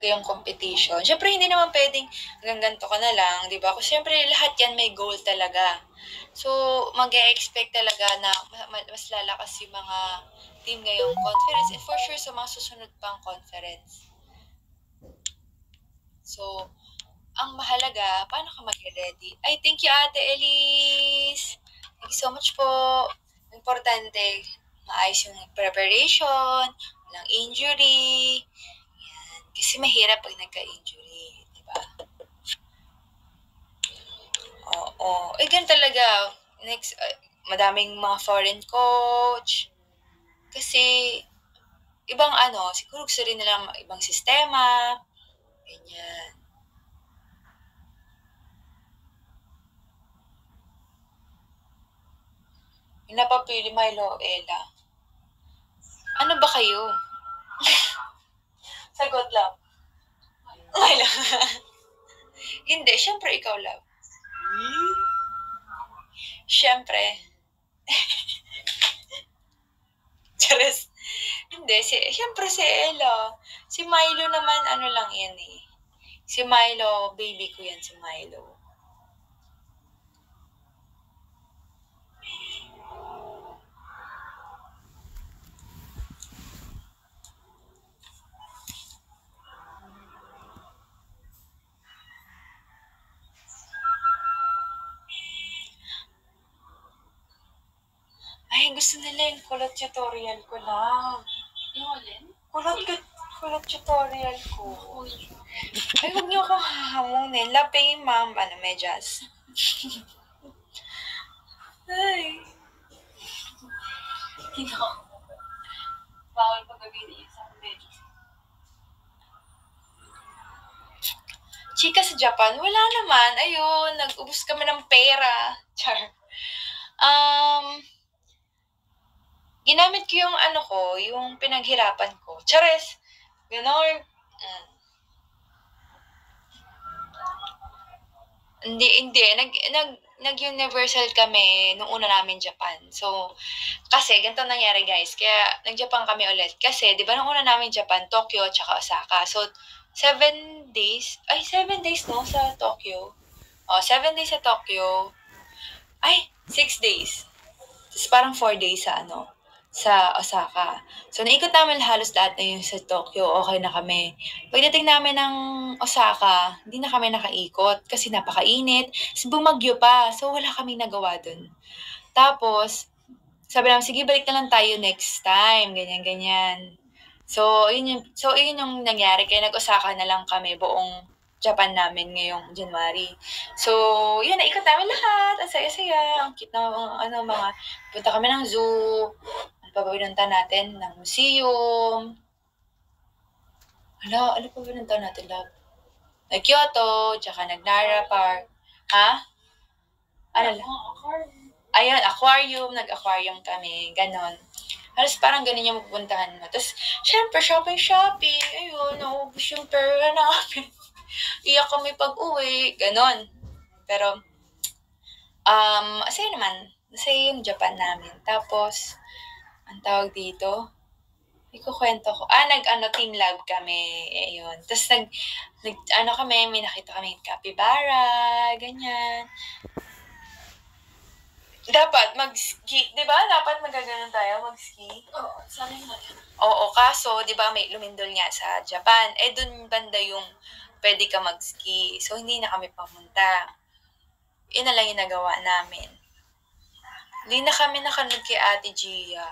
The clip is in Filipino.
yung competition. Siyempre, hindi naman pwedeng hanggang ganito ka na lang, di ba? Kasi siyempre, lahat yan may goal talaga. So, mag-e-expect talaga na mas lalakas yung mga team ngayong conference and for sure sa mga susunod pang conference. So, ang mahalaga, paano ka mag-ready? Ay, thank you, Ate Elise! Thank you so much po. Importante, maayos yung preparation, walang injury. Yan. Kasi mahirap pag nagka-injury, di ba? Oo. Eh, ganun talaga. Next, madaming mga foreign coach. Kasi, ibang siguro gusto rin nila ibang sistema. Ganyan. Yung napapili, Milo, Ella. Ano ba kayo? Sagot lang. Milo. Hindi, syempre ikaw lang. Syempre. Charis. Hindi, syempre si Ella. Si Milo naman, ano lang yan eh. Si Milo, baby ko yan si Milo. Ay, gusto nila yung kulot tutorial ko lang. Yung alin? Kulot tutorial ko. Ay, huwag niyo akong hahamunin. Laping, ma'am, medyas. Ay. Bawal pag gawin isang medyo. Chika sa Japan, wala naman. Ayun, nag-ubos kami ng pera. Char. Ginamit ko yung yung pinaghirapan ko. Chares. Ganon. Hindi. Nag-universal kami nung una namin Japan. So, kasi ganito nangyari guys. Kaya nag-Japan kami ulit. Kasi, di ba nung una namin Japan, Tokyo, tsaka Osaka. So, 7 days. Ay, 7 days no sa Tokyo. 7 days sa Tokyo. Ay, 6 days. Tapos parang 4 days sa Osaka. So, naikot namin halos lahat na yun sa Tokyo. Okay na kami. Pagdating namin ng Osaka, hindi na kami nakaikot kasi napakainit. Tapos bumagyo pa. So, wala kaming nagawa dun. Tapos, sabi namin, sige, balik na lang tayo next time. Ganyan. So, yun yung nangyari. Kaya nag-Osaka na lang kami buong Japan namin ngayong January. So, yun, naikot namin lahat. Ang saya-saya. Ang cute na mga, punta kami ng zoo. Ano pa ba pinunta natin? Ng museum. Ano pa pinunta natin, love? Nag-Kyoto, tsaka nag-Nara Park. Ha? Ano lang? Ayun, aquarium. Nag-aquarium kami. Ganon. Halos parang ganun yung mapupuntahan mo. Tapos, syempre, shopping. Ayun, naubos yung pera namin. Iyak kami pag-uwi. Ganon. Pero, masaya naman. Masaya yung Japan namin. Tapos, ang tawag dito, ikukwento ko. Team lab kami. Ayun. Tapos, kami, may nakita kami capybara, ganyan. Dapat mag-ski, 'di ba? Dapat magaganon tayo, mag-ski. Oo, sana yung natin. Oo, kaso 'di ba may lumindol nga sa Japan. Eh dun banda yung pwede ka mag-ski. So hindi na kami pamunta. Yun na lang yung nagawa namin. Hindi na kami nakanood kay Ate Gia.